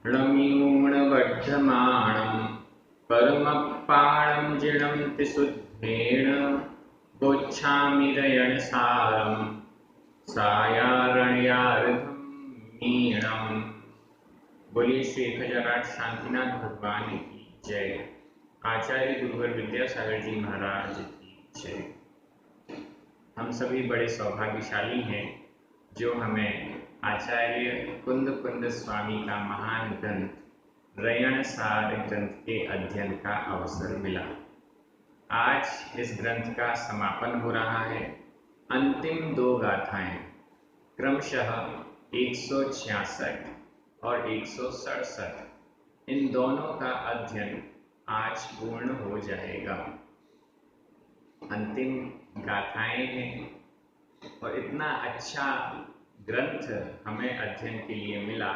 णमीऊणबद्धमाणं कर्मपाणं जिणं शुद्धेन गोच्छामिदयनसारं सायारण्यार्धमीणम्। बोलिए श्री 1008 शांतिनाथ भगवान की जय। आचार्य गुरुवर विद्यासागर जी महाराज की जय। हम सभी बड़े सौभाग्यशाली हैं जो हमें आचार्य कुंद कुंद स्वामी का महान ग्रंथ रयणसार ग्रंथ के अध्ययन का अवसर मिला। आज इस ग्रंथ का समापन हो रहा है। अंतिम दो गाथाएं क्रमशः 166 और 167 इन दोनों का अध्ययन आज पूर्ण हो जाएगा। अंतिम गाथाएं हैं और इतना अच्छा ग्रंथ हमें अध्ययन के लिए मिला,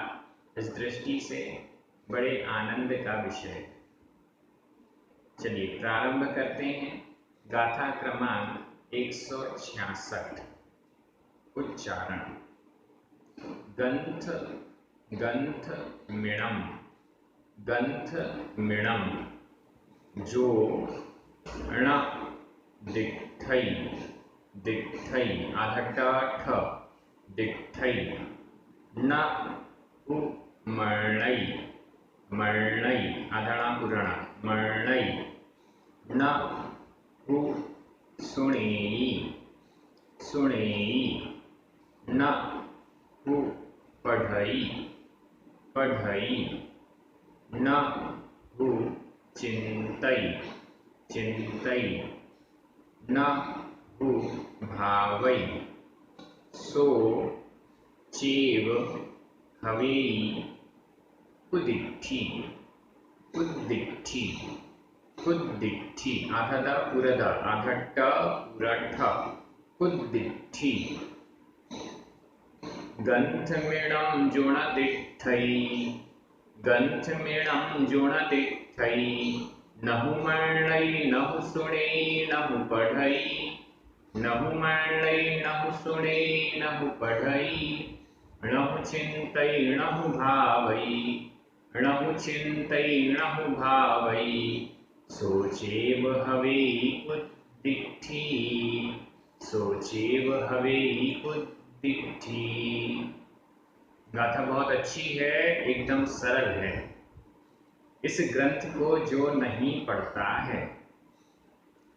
इस दृष्टि से बड़े आनंद का विषय। चलिए प्रारंभ करते हैं। गाथा क्रमांक 166। उच्चारण। गंथ गंथ मिणम गंथ मिणम जो ण दिक्थै दिक्थै आधा ठ दिक्थै न उ मर्णै मर्णै आधा पुराण मर्णै न उ सुणेयी सुणेयी न उ पढ़ई पढ़ई न उ चिंतै चिंतै न उ भावै सो चेव हवेई उदिट्ठी उद्दिट्ठी उद्दिट्ठी आधा द पुरद आधा ट पुरठ उद्दिट्ठी। गंथमिणं जुणदिट्ठै गंथमिणं जुणदिट्ठै नहु मर्णै नहु सुणे नहु पढ़ै नहु मर्णै नहु सुणे नहु पढ़ै नहु चिंतै नहु भावै नहु चिंतै नहु भावै सोचेव हवेई उद्दिट्ठी सोचेव हवेई उद्दिट्ठी। गाथा बहुत अच्छी है, एकदम सरल है। इस ग्रंथ को जो नहीं पढ़ता है,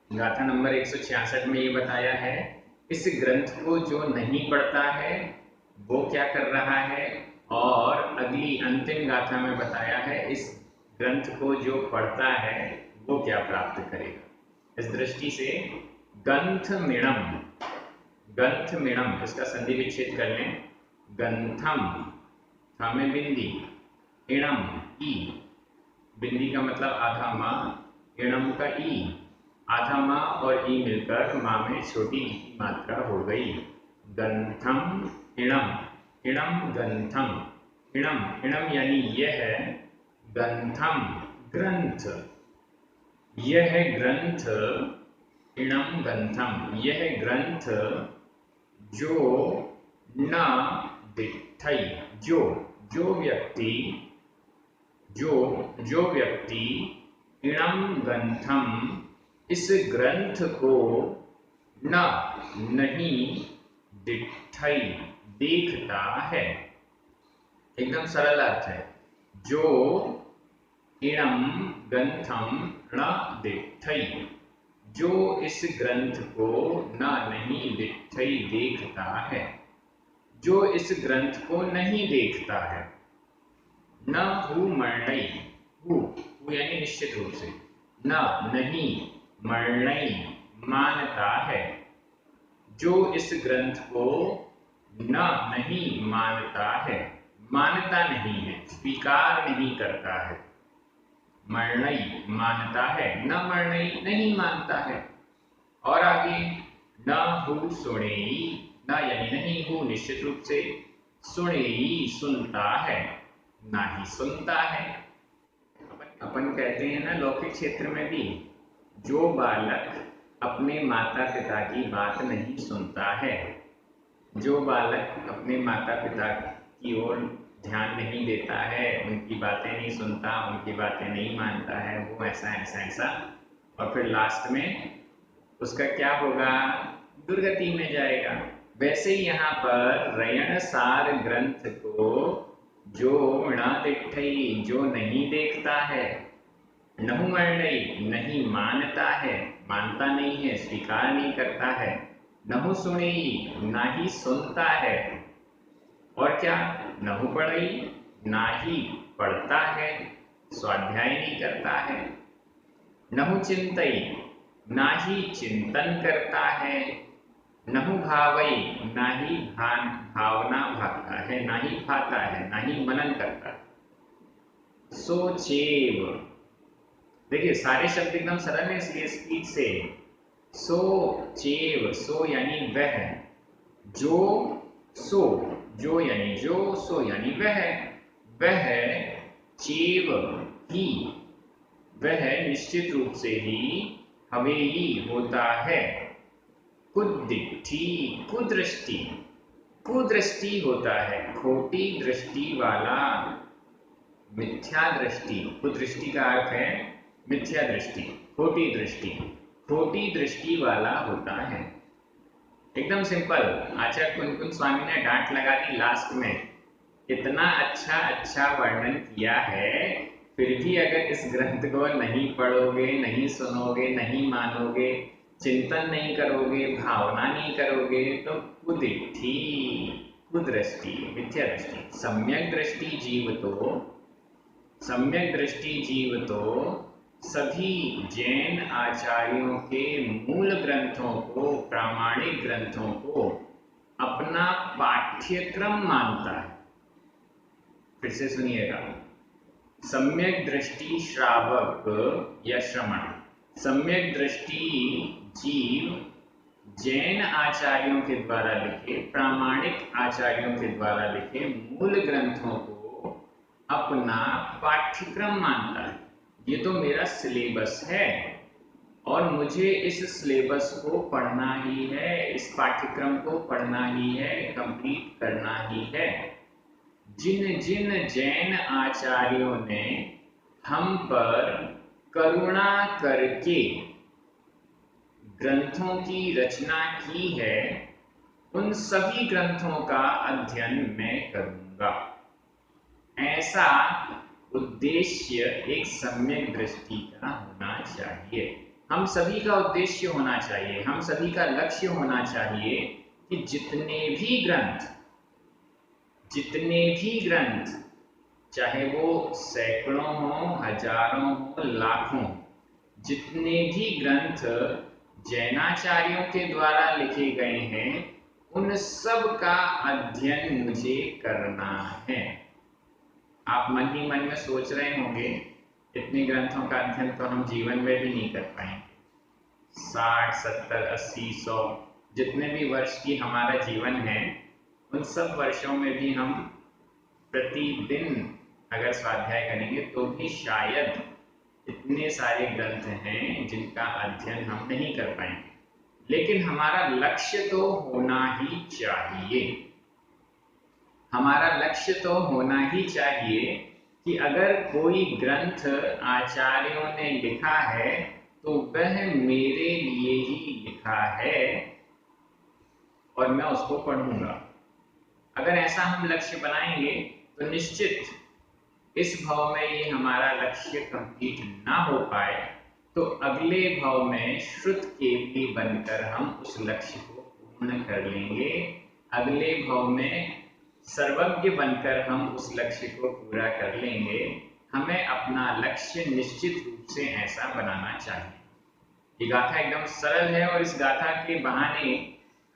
गाथा नंबर 166 में ये बताया है, इस ग्रंथ को जो नहीं पढ़ता है वो क्या कर रहा है, और अगली अंतिम गाथा में बताया है इस ग्रंथ को जो पढ़ता है वो क्या प्राप्त करेगा। इस दृष्टि से गंथमिणम गंथमिणम इसका संधि विच्छेद कर लें। गंथम था में बिंदी, इणम ई, बिंदी का मतलब आधा माँ, इणम का ई, आधा माँ और ई मिलकर माँ में छोटी ई की मात्रा हो गई। गंथम इणम इणम गंथम इणम इणम यानी यह है, गंथम ग्रंथ, यह ग्रंथ, इणम गंथम यह ग्रंथ जो न दिट्ठै जो व्यक्ति इणम ग्रंथम इस ग्रंथ को न नहीं दिट्ठै देखता है। एकदम सरल अर्थ है। जो इणम ग्रंथम न दिट्ठै जो इस ग्रंथ को न नहीं दिट्ठै देखता है, जो इस ग्रंथ को नहीं देखता है। न हु मर्णै हु यानी निश्चित रूप से, न नहीं, मर्णै मानता है, जो इस ग्रंथ को न नहीं मानता है, मानता नहीं है, स्वीकार नहीं करता है। मर्णै मानता है, न मर्णै नहीं मानता है। और आगे न हु सुणेई, न यानी नहीं, हु निश्चित रूप से, सुणेई सुनता है, ना ही सुनता है। अपन कहते हैं ना लौकिक क्षेत्र में भी, जो बालक अपने माता पिता की बात नहीं सुनता है, जो बालक अपने माता पिता की ओर ध्यान नहीं देता है, उनकी बातें नहीं सुनता, उनकी बातें नहीं मानता है, वो ऐसा ऐसा ऐसा, और फिर लास्ट में उसका क्या होगा, दुर्गति में जाएगा। वैसे ही यहाँ पर रयण सार ग्रंथ को जो न दिठई, जो नहीं देखता है, नहुमर्णई नहीं मानता है, मानता नहीं है, स्वीकार नहीं करता है, नहु सुनई ना ही सुनता है, और क्या, नहु पढ़ई ना ही पढ़ता है, स्वाध्याय नहीं करता है, नहु चिंतई ना ही चिंतन करता है, नहु भावई ना ही भावना भाता है, ना ही भाता है, ना ही मनन करता है। सो चेव, देखिए सारे शब्द एकदम सरल है इसलिए स्पीड से। सो चेव, सो यानी वह, जो सो, जो यानी जो, सो यानी वह चेव ही, वह निश्चित रूप से ही हवेई होता है, कुदिठी, कुदृष्टि, कुदृष्टि होता है, खोटी दृष्टि वाला, मिथ्या दृष्टि, कुदृष्टि का अर्थ है मिथ्या दृष्टि, खोटी दृष्टि, खोटी दृष्टि वाला होता है। एकदम सिंपल। आचार्य कुंकुन स्वामी ने डांट लगा दी लास्ट में, इतना अच्छा वर्णन किया है, फिर भी अगर इस ग्रंथ को नहीं पढ़ोगे, नहीं सुनोगे, नहीं मानोगे, चिंतन नहीं करोगे, भावना नहीं करोगे, तो कुदिठी, कुदृष्टि, मिथ्या दृष्टि। सम्यक दृष्टि जीव तो सभी जैन आचार्यों के मूल ग्रंथों को, प्रामाणिक ग्रंथों को अपना पाठ्यक्रम मानता है। फिर से सुनिएगा, सम्यक दृष्टि श्रावक या श्रवण, सम्यक दृष्टि जीव जैन आचार्यों के द्वारा लिखे, प्रामाणिक आचार्यों के द्वारा लिखे मूल ग्रंथों को अपना पाठ्यक्रम मानता है। ये तो मेरा सिलेबस है और मुझे इस सिलेबस को पढ़ना ही है, इस पाठ्यक्रम को पढ़ना ही है, कंप्लीट करना ही है। जिन जिन जैन आचार्यों ने हम पर करुणा करके ग्रंथों की रचना की है, उन सभी ग्रंथों का अध्ययन मैं करूंगा। ऐसा उद्देश्य एक सम्यक दृष्टि का होना चाहिए। हम सभी का उद्देश्य होना चाहिए, हम सभी का लक्ष्य होना चाहिए कि जितने भी ग्रंथ, चाहे वो सैकड़ों हो, हजारों हो, लाखों, जितने भी ग्रंथ जैनाचार्यों के द्वारा लिखे गए हैं, उन सब का अध्ययन मुझे करना है। आप मन ही मन में सोच रहे होंगे, इतने ग्रंथों का अध्ययन तो हम जीवन में भी नहीं कर पाएंगे। 60, 70, 80, 100 जितने भी वर्ष की हमारा जीवन है, उन सब वर्षों में भी हम प्रतिदिन अगर स्वाध्याय करेंगे तो भी शायद इतने सारे ग्रंथ हैं जिनका अध्ययन हम नहीं कर पाएंगे। लेकिन हमारा लक्ष्य तो होना ही चाहिए, हमारा लक्ष्य तो होना ही चाहिए कि अगर कोई ग्रंथ आचार्यों ने लिखा है तो वह मेरे लिए ही लिखा है और मैं उसको पढ़ूंगा। अगर ऐसा हम लक्ष्य बनाएंगे तो निश्चित इस भाव में ये हमारा लक्ष्य कंप्लीट ना हो पाए तो अगले भाव में श्रुत केवली बनकर हम उस लक्ष्य को पूर्ण कर लेंगे। अगले भाव में सर्वज्ञ बनकर हम उस लक्ष्य को पूरा कर लेंगे। हमें अपना लक्ष्य निश्चित रूप से ऐसा बनाना चाहिए। ये गाथा एकदम सरल है और इस गाथा के बहाने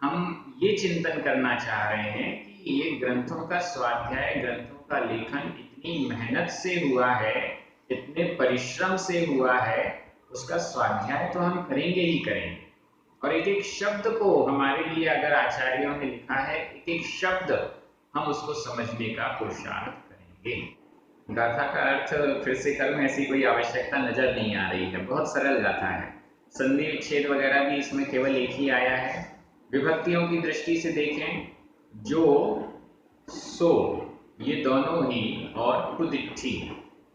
हम ये चिंतन करना चाह रहे हैं कि ये ग्रंथों का स्वाध्याय, ग्रंथों का लेखन इतनी मेहनत से हुआ है, इतने परिश्रम से हुआ है, उसका स्वाध्याय तो हम करेंगे ही करेंगे। और एक एक शब्द को हमारे लिए अगर आचार्यों ने लिखा है, एक एक शब्द हम उसको समझने का पुरुषार्थ करेंगे। गाथा का अर्थ फिर से करूं, ऐसी कोई आवश्यकता नजर नहीं आ रही है, बहुत सरल गाथा है। संधि विच्छेद वगैरह भी इसमें केवल एक ही आया है। विभक्तियों की दृष्टि से देखें, जो सो ये दोनों ही, और कुदिठी,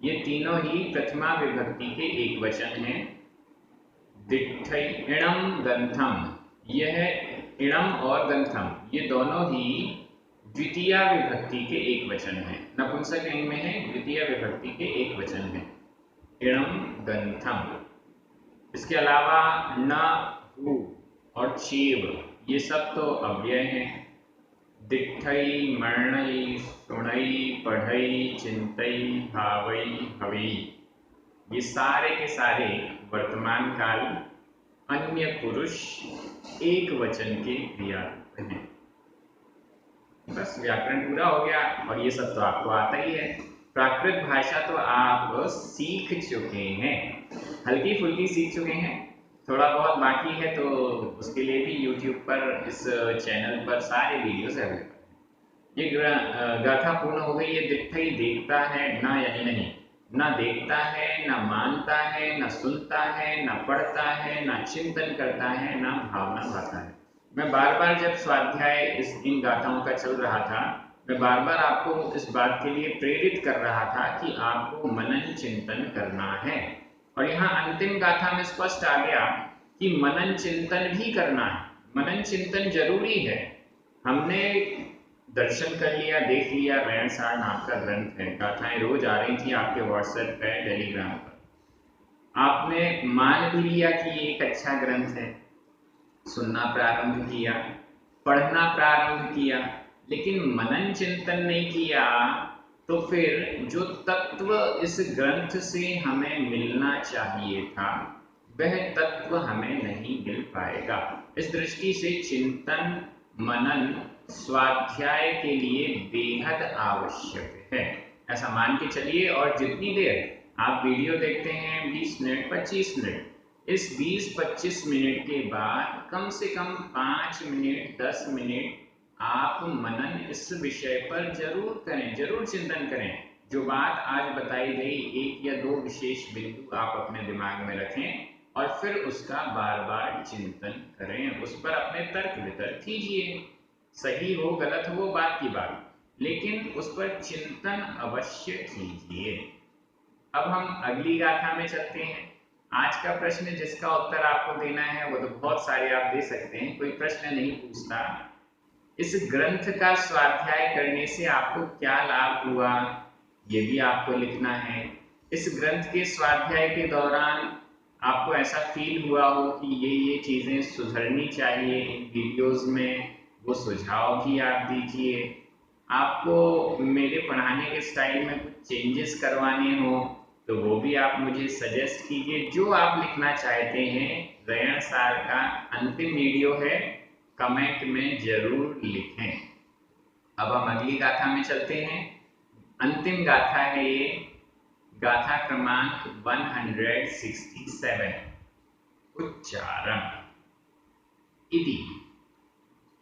ये तीनों ही प्रथमा विभक्ति के एक वचन हैं। दिठै इणम गंथम, यह इणम और गंथम ये दोनों ही द्वितीय विभक्ति के एक वचन हैं। नपुंसक लिंग में है, द्वितीय विभक्ति के एक वचन है, इणम गंथम। इसके अलावा न, हु और चेव ये सब तो अव्यय हैं। दिठई, मरणई, सुणई, पढ़ई, चिंतई, भावई, हवई ये सारे के सारे वर्तमान काल अन्य पुरुष एक वचन के क्रिया हैं। बस व्याकरण पूरा हो गया, और ये सब तो आपको आता ही है। प्राकृत भाषा तो आप सीख चुके हैं, हल्की फुल्की सीख चुके हैं, थोड़ा बहुत बाकी है, तो उसके लिए भी YouTube पर इस चैनल पर सारे वीडियोस अवेलेबल। ये गाथा पूर्ण हो गई। ये दिठई देखता है, ना यानी नहीं, ना देखता है, ना मानता है, ना सुनता है, ना पढ़ता है, ना चिंतन करता है, ना भावना भाता है। मैं बार बार जब स्वाध्याय इन गाथाओं का चल रहा था, मैं बार बार आपको इस बात के लिए प्रेरित कर रहा था कि आपको मनन चिंतन करना है। और यहाँ अंतिम गाथा में स्पष्ट आ गया कि मनन चिंतन भी करना है, मनन चिंतन जरूरी है। हमने दर्शन कर लिया, देख लिया, रैणसार नाम का ग्रंथ है, गाथाएं रोज आ रही थी आपके व्हाट्सएप पे, टेलीग्राम पर, आपने मान भी लिया कि ये एक अच्छा ग्रंथ है, सुनना प्रारंभ किया, पढ़ना प्रारंभ किया, लेकिन मनन चिंतन नहीं किया, तो फिर जो तत्व इस ग्रंथ से हमें मिलना चाहिए था वह तत्व हमें नहीं मिल पाएगा। इस दृष्टि से चिंतन, मनन स्वाध्याय के लिए बेहद आवश्यक है, ऐसा मान के चलिए। और जितनी देर आप वीडियो देखते हैं 20 मिनट 25 मिनट, इस 20-25 मिनट के बाद कम से कम 5 मिनट 10 मिनट आप मनन इस विषय पर जरूर करें, जरूर चिंतन करें। जो बात आज बताई गई, 1 या 2 विशेष बिंदु आप अपने दिमाग में रखें और फिर उसका बार बार चिंतन करें, उस पर अपने तर्क वितर्क कीजिए, सही हो गलत हो वो बात की बात, लेकिन उस पर चिंतन अवश्य कीजिए। अब हम अगली गाथा में चलते हैं। आज का प्रश्न जिसका उत्तर आपको देना है वो तो बहुत सारे आप दे सकते हैं, कोई प्रश्न नहीं पूछता। इस ग्रंथ का स्वाध्याय करने से आपको क्या लाभ हुआ ये भी आपको लिखना है। इस ग्रंथ के स्वाध्याय के दौरान आपको ऐसा फील हुआ हो कि ये चीजें सुधरनी चाहिए इन वीडियोस में, वो सुझाव भी आप दीजिए। आपको मेरे पढ़ाने के स्टाइल में कुछ चेंजेस करवाने हो तो वो भी आप मुझे सजेस्ट कीजिए। जो आप लिखना चाहते हैं, रैणसार का अंतिम वीडियो है, कमेंट में जरूर लिखें। अब हम अगली गाथा में चलते हैं। अंतिम गाथा है ये, गाथा क्रमांक 167, उच्चारण। इति,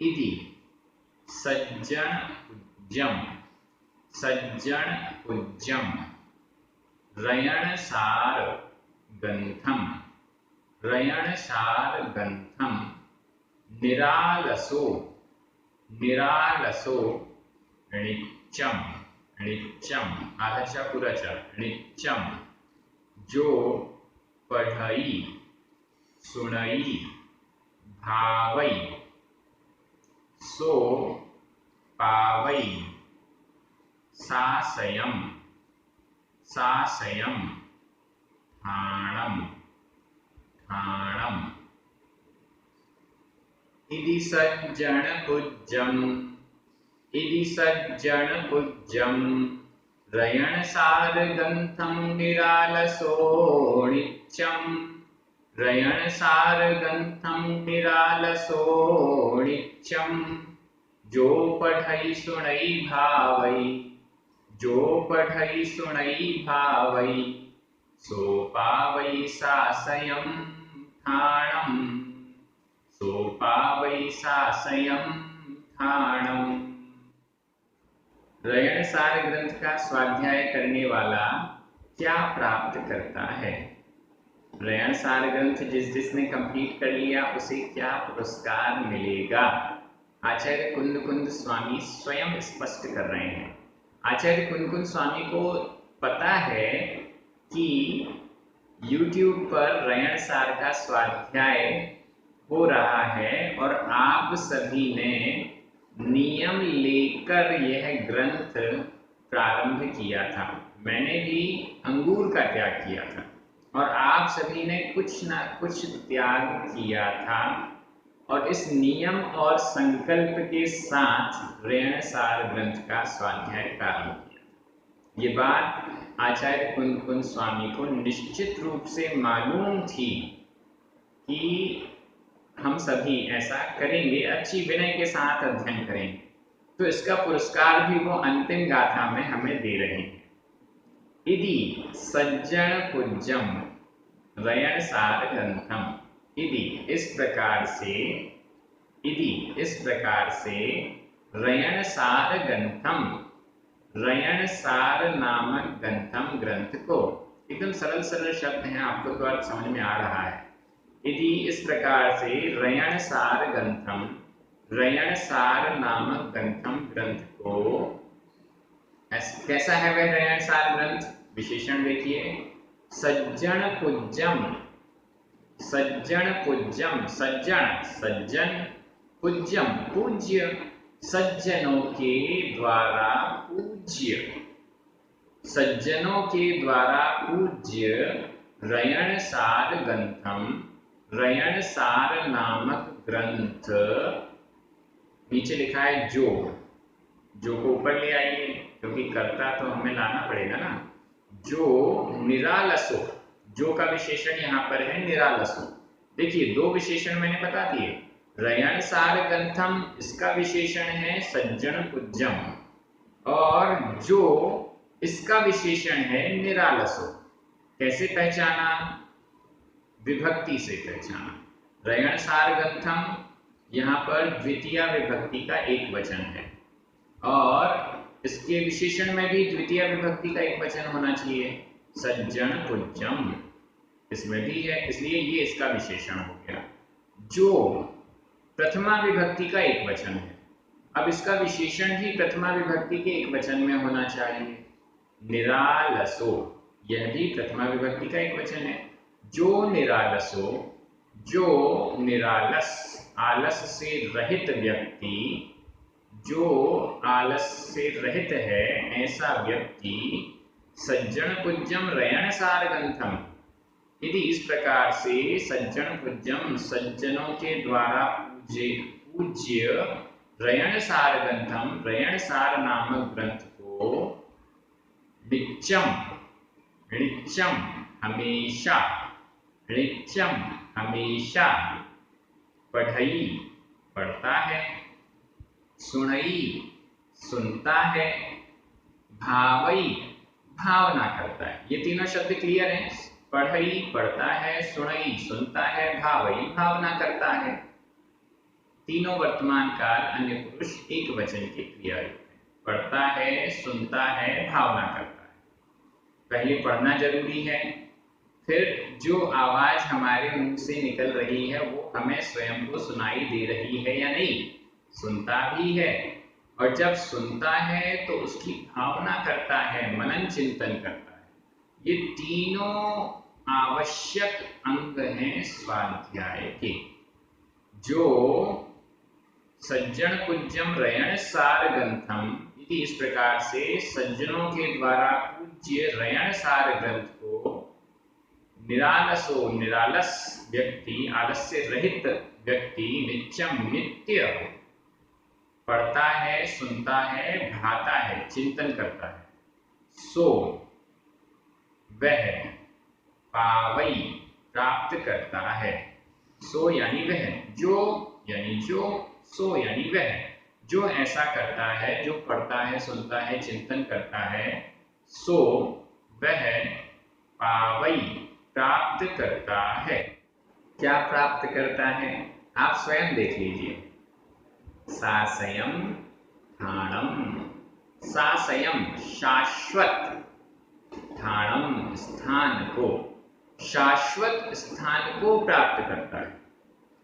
इति सज्जन उज्जम, सज्जन उज्जम, रयणसार गंथम, रयणसार गंथम, निरालसो, निरालसो, णिच्चम, णिच्चम आधा पूरा चा, णिच्चम, जो पढ़ई, सुनई, भावई, सो पावई, सासयम, सासयम, ठाणम, ठाणम। इति सज्जन उज्जम, इति सज्जन उज्जम, रयणसार गंथम, निरालसो णिच्चम, रयणसार गंथम, निरालसो णिच्चम, जो पढ़ई सुनई भावई, जो पढ़ई सुनई भावई, सो पावई सासयम ठाणम, सो पावई सासयम ठाणम। रयणसार ग्रंथ का स्वाध्याय करने वाला क्या प्राप्त करता है? रयणसार ग्रंथ जिसने कंप्लीट कर लिया उसे क्या पुरस्कार मिलेगा? आचार्य कुंद कुंद स्वामी स्वयं स्पष्ट कर रहे हैं। आचार्य कुनकुन स्वामी को पता है कि YouTube पर रयण सार का स्वाध्याय हो रहा है और आप सभी ने नियम लेकर यह ग्रंथ प्रारंभ किया था। मैंने भी अंगूर का त्याग किया था और आप सभी ने कुछ ना कुछ त्याग किया था और इस नियम और संकल्प के साथ रयण सार ग्रंथ का स्वाध्याय प्रारंभ किया। ये बात आचार्य कुनकुन स्वामी को निश्चित रूप से मालूम थी कि हम सभी ऐसा करेंगे, अच्छी विनय के साथ अध्ययन करेंगे, तो इसका पुरस्कार भी वो अंतिम गाथा में हमें दे रहे हैं। इति सज्जन पूज्यम रयण सार ग्रंथम, इति इस प्रकार से रयण सार ग्रंथम, रयण सार नामक ग्रंथम ग्रंथ को, एकदम सरल सरल शब्द हैं, आपको तो अर्थ समझ में आ रहा है। यदि इस प्रकार से रयण सार ग्रंथम, रयण सार नामक ग्रंथम ग्रंथ को, कैसा है वह रयण सार ग्रंथ? विशेषण देखिए, सज्जन पूज्यम, सज्जन पूज्यम, सज्जन सज्जन, पूज्यम पूज्य, सज्जनों के द्वारा पूज्य, सज्जनों के द्वारा पूज्य रयण सार ग्रंथम, रयण सार नामक ग्रंथ, नीचे लिखा है जो को ऊपर ले आइए क्योंकि कर्ता तो हमें लाना पड़ेगा ना। जो निरालसो, जो का विशेषण यहाँ पर है निरालसो। देखिए दो विशेषण मैंने बता दिए। रयण सार ग्रंथम इसका विशेषण है सज्जन पूज्यम और जो इसका विशेषण है निरालसो। कैसे पहचाना? विभक्ति से पहचाना। रयण सार ग्रंथम यहाँ पर द्वितीय विभक्ति का एक वचन है और इसके विशेषण में भी द्वितीय विभक्ति का एक वचन होना चाहिए। सज्जन पूज्यम इसमें भी है, इसलिए ये इसका विशेषण हो गया। जो प्रथमा विभक्ति का एक वचन है, अब इसका विशेषण भी प्रथमा विभक्ति के एक वचन में होना चाहिए। निरालसो यह भी प्रथमा विभक्ति का एक वचन है। जो निरालसो, जो निरालस, आलस से रहित व्यक्ति, जो आलस से रहित है ऐसा व्यक्ति, सज्जन पूज्यम रयण सार ग्रंथम, यदि इस प्रकार से सज्जन पूज्यम सज्जनों के द्वारा पूज्य रयण सार ग्रंथम, रयण सार नामक ग्रंथ को नित्यम, नित्यम हमेशा, नित्यम हमेशा, पढ़ई पढ़ता है, सुनई सुनता है, भावई भावना करता है। ये तीनों शब्द क्लियर हैं। पढ़ई पढ़ता है, सुनई सुनता है, भावई भावना करता है। तीनों वर्तमान काल अन्य पुरुष एक वचन के क्रिया रूप हैं। पढ़ता है, सुनता है, भावना करता है। पहले पढ़ना जरूरी है, फिर जो आवाज हमारे मुंह से निकल रही है वो हमें स्वयं को सुनाई दे रही है या नहीं, सुनता भी है, और जब सुनता है तो उसकी भावना करता है, मनन चिंतन करता है। ये तीनों आवश्यक अंग हैं स्वाध्याय के। जो सज्जन पूज्यम रयण सार ग्रंथम, इस प्रकार से सज्जनों के द्वारा पूज्य रयण सार ग्रंथ को निरालसो, निरालस व्यक्ति, आलस से रहित व्यक्ति, नित्यम नित्य पढ़ता है, सुनता है, भाता है, चिंतन करता है, सो वह पावई प्राप्त करता है। सो यानी वह, जो यानी जो, सो यानी वह, जो ऐसा करता है, जो पढ़ता है, सुनता है, चिंतन करता है, सो वह पावई प्राप्त करता है। क्या प्राप्त करता है? आप स्वयं देख लीजिए। सासयम ठाणम, सासयम शाश्वत, ठाणम स्थान को, शाश्वत स्थान को प्राप्त करता है।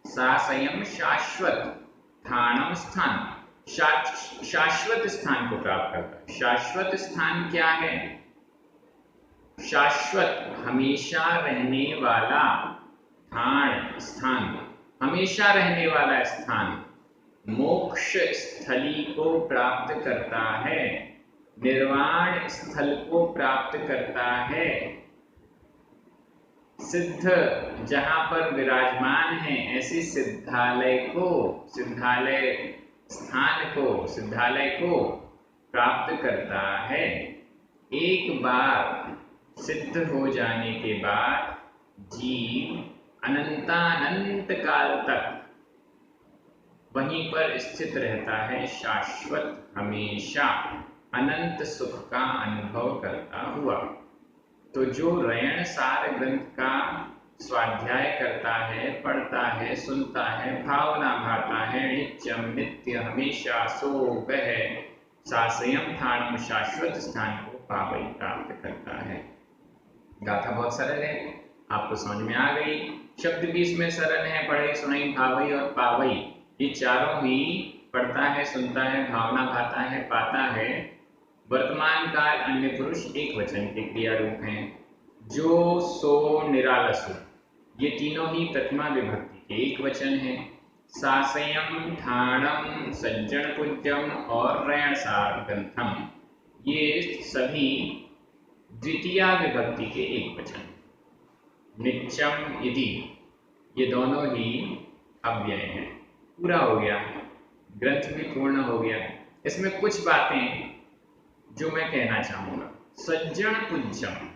सासयम शाश्वत, ठाणम स्थान, शाश्वत स्थान को प्राप्त करता है। शाश्वत स्थान क्या है? शाश्वत हमेशा रहने वाला स्थान, हमेशा रहने वाला स्थान, मोक्ष स्थली को प्राप्त करता है, निर्वाण स्थल को प्राप्त करता है। सिद्ध जहां पर विराजमान है, ऐसे सिद्धालय को प्राप्त करता है। एक बार सिद्ध हो जाने के बाद जीव अनंतानंत काल तक वहीं पर स्थित रहता है, शाश्वत हमेशा अनंत सुख का अनुभव करता हुआ। तो जो रयण सार ग्रंथ का स्वाध्याय करता है, पढ़ता है, सुनता है, भावना भाता है, नित्यम नित्य हमेशा सो वह सासयम थाणम शाश्वत स्थान को पावई प्राप्त करता है। गाथा बहुत सरल है, आपको समझ में आ गई। शब्द भी इसमें सरल है, पढ़ई सुनई भावई और पावई, ये चारों ही पढ़ता है, सुनता है, भावना भाता है, पाता है। वर्तमान काल अन्य पुरुष एक वचन के क्रिया रूप हैं। जो सो निरालसु, ये तीनों ही प्रथमा विभक्ति के एक वचन हैं। सासयम ठाणम सज्जन पूज्यम और रयण सार ग्रंथम, ये सभी द्वितीया विभक्ति के एक वचन। नित्यम यदि, ये दोनों ही अव्यय हैं। पूरा हो गया, ग्रंथ भी पूर्ण हो गया। इसमें कुछ बातें जो मैं कहना चाहूंगा। सज्जन पूज्यम,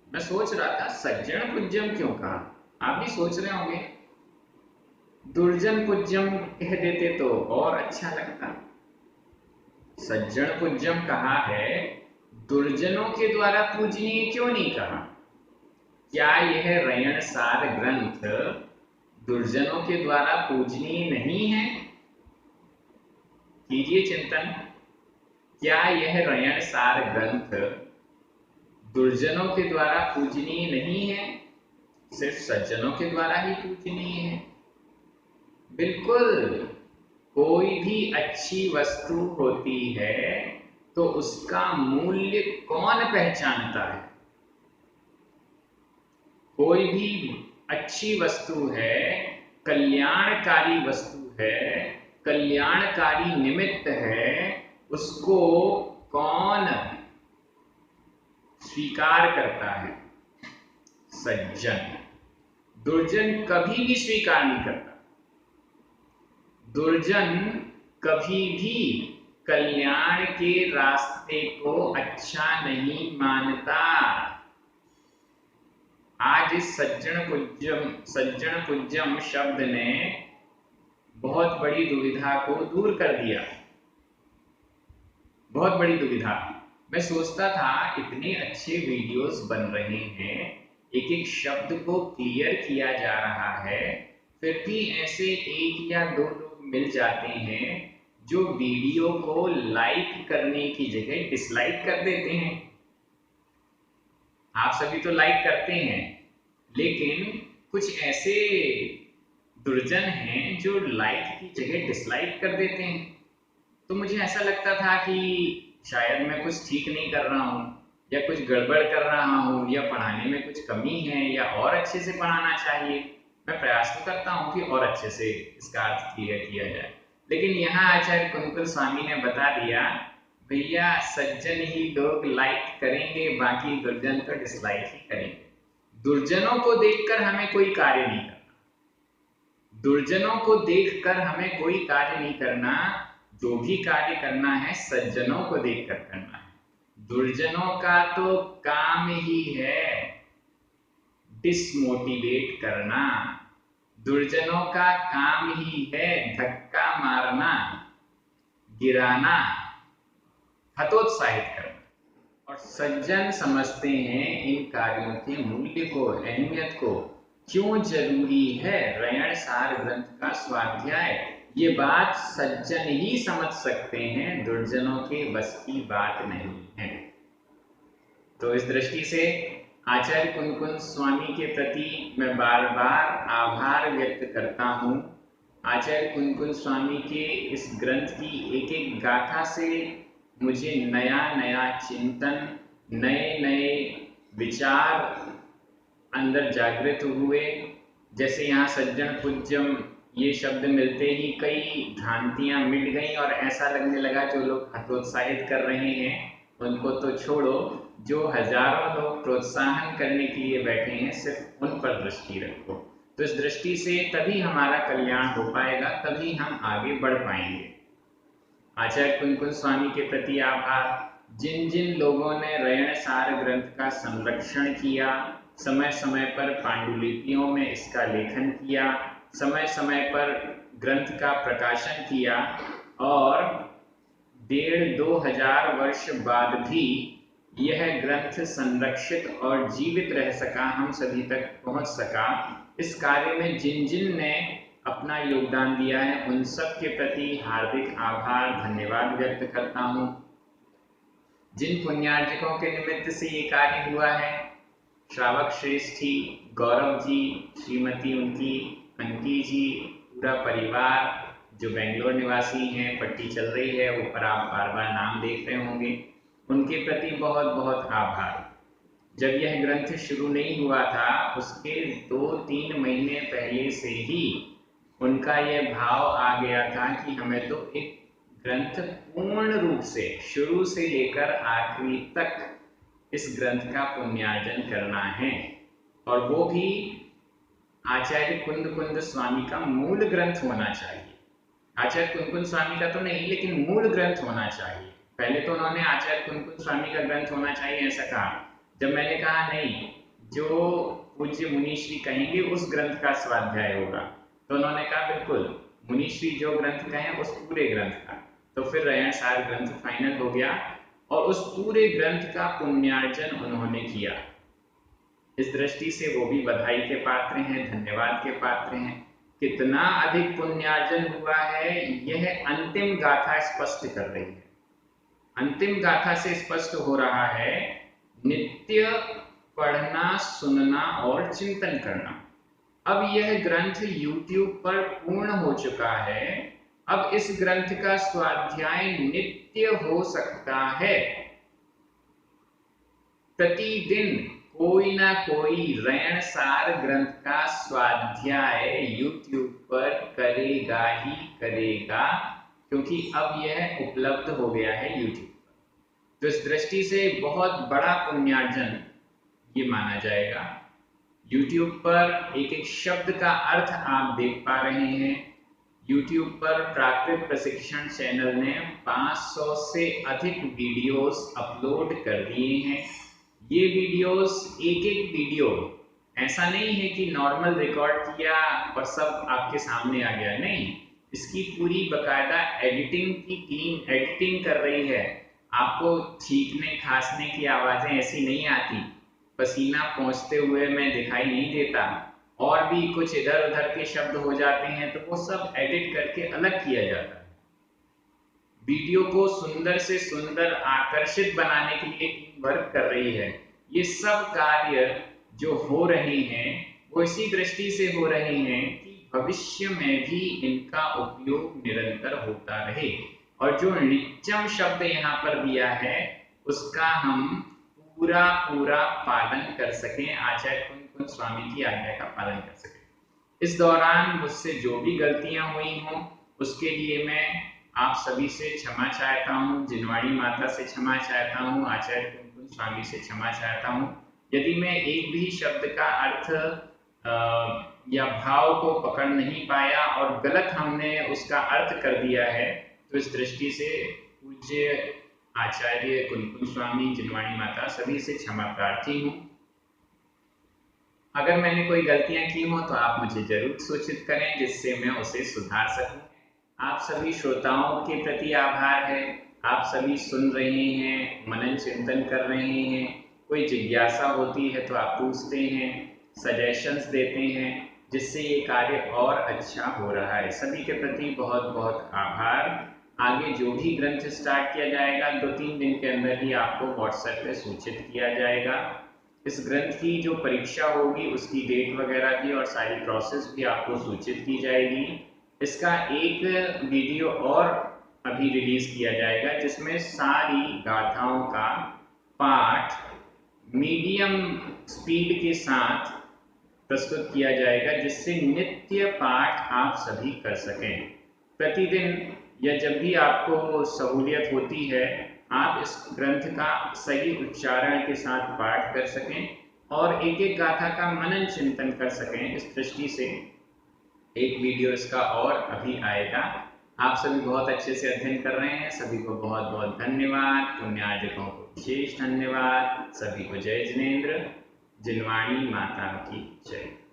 मैं सोच रहा था सज्जन पूज्यम क्यों कहा, आप भी सोच रहे होंगे दुर्जन पूज्यम कह देते तो और अच्छा लगता। सज्जन पूज्यम कहा है, दुर्जनों के द्वारा पूजनीय क्यों नहीं कहा? क्या यह रयण सार ग्रंथ दुर्जनों के द्वारा पूजनीय नहीं है? कीजिए चिंतन, क्या यह रयण सार ग्रंथ दुर्जनों के द्वारा पूजनीय नहीं है, सिर्फ सज्जनों के द्वारा ही पूजनीय है? बिल्कुल। कोई भी अच्छी वस्तु होती है तो उसका मूल्य कौन पहचानता है? कोई भी अच्छी वस्तु है, कल्याणकारी वस्तु है, कल्याणकारी निमित्त है, उसको कौन स्वीकार करता है? सज्जन। दुर्जन कभी भी स्वीकार नहीं करता। दुर्जन कभी भी कल्याण के रास्ते को अच्छा नहीं मानता। आज इस सज्जन पूज्यम शब्द ने बहुत बड़ी दुविधा को दूर कर दिया, बहुत बड़ी दुविधा। मैं सोचता था इतने अच्छे वीडियोस बन रहे हैं, एक एक शब्द को क्लियर किया जा रहा है, फिर भी ऐसे एक या दो लोग मिल जाते हैं जो वीडियो को लाइक करने की जगह डिसलाइक कर देते हैं। आप सभी तो लाइक करते हैं, लेकिन कुछ ऐसे दुर्जन हैं जो लाइक की जगह डिसलाइक कर देते हैं। तो मुझे ऐसा लगता था कि शायद मैं कुछ ठीक नहीं कर रहा हूँ, या कुछ गड़बड़ कर रहा हूँ, या पढ़ाने में कुछ कमी है, या और अच्छे से पढ़ाना चाहिए। मैं प्रयास तो करता हूँ कि और अच्छे से इसका अर्थ क्लियर किया जाए, लेकिन यहाँ आचार्य कुंकुल स्वामी ने बता दिया, भैया सज्जन ही लोग लाइक करेंगे, बाकी दुर्जन तो डिसलाइक ही करेंगे। दुर्जनों को देखकर हमें कोई कार्य नहीं करना, दुर्जनों को देखकर हमें कोई कार्य नहीं करना। जो भी कार्य करना है सज्जनों को देखकर करना है। दुर्जनों का तो काम ही है डिसमोटिवेट करना, दुर्जनों का काम ही है धक्का मारना, गिराना, हतोत्साहित करना। और सज्जन समझते हैं इन कार्यों के मूल्य को, अहमियत को, क्यों जरूरी है रयण सार ग्रंथ का स्वाध्याय। ये बात सज्जन ही समझ सकते हैं, दुर्जनों के बस की बात नहीं है। तो इस दृष्टि से आचार्य कुंकुल स्वामी के प्रति मैं बार बार आभार व्यक्त करता हूँ। आचार्य कुंकुन स्वामी के इस ग्रंथ की एक एक गाथा से मुझे नया नया चिंतन, नए नए विचार अंदर जागृत हुए। जैसे यहाँ सज्जन पूज्यम ये शब्द मिलते ही कई भ्रांतियां मिट गई और ऐसा लगने लगा जो लोग प्रोत्साहित कर रहे हैं उनको तो छोड़ो, जो हजारों लोग प्रोत्साहन करने के लिए बैठे हैं सिर्फ उन पर दृष्टि रखो। तो इस दृष्टि से तभी हमारा कल्याण हो पाएगा, तभी हम आगे बढ़ पाएंगे। आचार्य कुंकुन स्वामी के प्रति आभार। जिन जिन लोगों ने रयणसार ग्रंथ का संरक्षण किया, समय समय पर पांडुलिपियों में इसका लेखन किया, समय समय पर ग्रंथ का प्रकाशन किया और 1,500-2,000 वर्ष बाद भी यह ग्रंथ संरक्षित और जीवित रह सका, हम सभी तक पहुंच सका। इस कार्य में जिन जिन ने अपना योगदान दिया है उन सब के प्रति हार्दिक आभार, धन्यवाद व्यक्त करता हूं। जिन पुण्यार्जकों के निमित्त से ये कार्य हुआ है, श्रावक श्रेष्ठी, गौरव जी, श्रीमती उनकी, अंकी जी, पूरा परिवार जो बेंगलोर निवासी हैं, पट्टी चल रही है ऊपर आप बार बार नाम देख रहे होंगे, उनके प्रति बहुत बहुत आभार। जब यह ग्रंथ शुरू नहीं हुआ था उसके 2-3 महीने पहले से ही उनका यह भाव आ गया था कि हमें तो एक ग्रंथ पूर्ण रूप से शुरू से लेकर आखिरी तक इस ग्रंथ का पुण्यार्जन करना है, और वो भी आचार्य कुंद स्वामी का मूल ग्रंथ होना चाहिए। आचार्य कुंकुन स्वामी का तो नहीं, लेकिन मूल ग्रंथ होना चाहिए। पहले तो उन्होंने आचार्य कुंकुन स्वामी का ग्रंथ होना चाहिए ऐसा कहा। जब मैंने कहा नहीं, जो पूज्य मुनीश्री कहेंगे उस ग्रंथ का स्वाध्याय होगा, तो उन्होंने कहा बिल्कुल मुनीश्री जो ग्रंथ कहें उस पूरे ग्रंथ का। तो फिर रयणसार ग्रंथ फाइनल हो गया और उस पूरे ग्रंथ का पुण्यार्जन उन्होंने किया। इस दृष्टि से वो भी बधाई के पात्र हैं, धन्यवाद के पात्र हैं। कितना अधिक पुण्यार्जन हुआ है यह अंतिम गाथा स्पष्ट कर रही है। अंतिम गाथा से स्पष्ट हो रहा है नित्य पढ़ना, सुनना और चिंतन करना। अब यह ग्रंथ YouTube पर पूर्ण हो चुका है। अब इस ग्रंथ का स्वाध्याय नित्य हो सकता है। प्रतिदिन कोई ना कोई रयणसार ग्रंथ का स्वाध्याय YouTube पर करेगा ही करेगा, क्योंकि अब यह उपलब्ध हो गया है YouTube पर। तो इस दृष्टि से बहुत बड़ा पुण्यार्जन ये माना जाएगा। YouTube पर एक एक शब्द का अर्थ आप देख पा रहे हैं। YouTube पर प्राकृत प्रशिक्षण चैनल ने 500 से अधिक वीडियोस अपलोड कर दिए हैं। ये वीडियोस एक एक वीडियो ऐसा नहीं है कि नॉर्मल रिकॉर्ड किया और सब आपके सामने आ गया, नहीं, इसकी पूरी बकायदा एडिटिंग की टीम एडिटिंग कर रही है। आपको छींकने खांसने की आवाजें ऐसी नहीं आती, पसीना पहुंचते हुए मैं दिखाई नहीं देता, और भी कुछ इधर उधर के शब्द हो जाते हैं तो वो सब एडिट करके अलग किया जाता है। वीडियो को सुंदर से सुंदर आकर्षित बनाने के लिए टीम वर्क कर रही है। ये सब कार्य जो हो रहे हैं वो इसी दृष्टि से हो रहे हैं कि भविष्य में भी इनका उपयोग निरंतर होता रहे, और जो नित्यम शब्द यहाँ पर दिया है उसका हम पूरा पूरा पालन कर सकें, आचार्य कुंकुन स्वामी की आज्ञा का पालन कर सकें। इस दौरान मुझसे जो भी गलतियां हुई हों उसके लिए मैं आप सभी से क्षमा चाहता हूँ, जिनवाणी माता से क्षमा चाहता हूँ, आचार्य कुंकुन स्वामी से क्षमा चाहता हूँ। यदि मैं एक भी शब्द का अर्थ या भाव को पकड़ नहीं पाया और गलत हमने उसका अर्थ कर दिया है, तो इस दृष्टि से पूज्य आचार्य कुंकुन स्वामी, जिनवाणी माता सभी से क्षमा प्रार्थी हूँ। अगर मैंने कोई गलतियां की हो तो आप मुझे जरूर सूचित करें जिससे मैं उसे सुधार सकूं। आप सभी श्रोताओं के प्रति आभार है। आप सभी सुन रहे हैं, मनन चिंतन कर रहे हैं, कोई जिज्ञासा होती है तो आप पूछते हैं, सजेशंस देते हैं, जिससे ये कार्य और अच्छा हो रहा है। सभी के प्रति बहुत बहुत आभार। आगे जो भी ग्रंथ स्टार्ट किया जाएगा 2-3 दिन के अंदर ही आपको व्हाट्सएप पे सूचित किया जाएगा। इस ग्रंथ की जो परीक्षा होगी उसकी डेट वगैरह भी और सारी प्रोसेस भी आपको सूचित की जाएगी। इसका एक वीडियो और अभी रिलीज किया जाएगा जिसमें सारी गाथाओं का पाठ मीडियम स्पीड के साथ प्रस्तुत किया जाएगा, जिससे नित्य पाठ आप सभी कर सकें। प्रतिदिन या जब भी आपको सहूलियत होती है, आप इस ग्रंथ का सही उच्चारण के साथ पाठ कर सकें और एक एक गाथा का मनन चिंतन कर सकें। इस दृष्टि से एक वीडियो इसका और अभी आएगा। आप सभी बहुत अच्छे से अध्ययन कर रहे हैं, सभी को बहुत बहुत धन्यवाद। पुण्यार्जकों को विशेष धन्यवाद। सभी को जय जिनेंद्र। जिनवाणी माता की जय।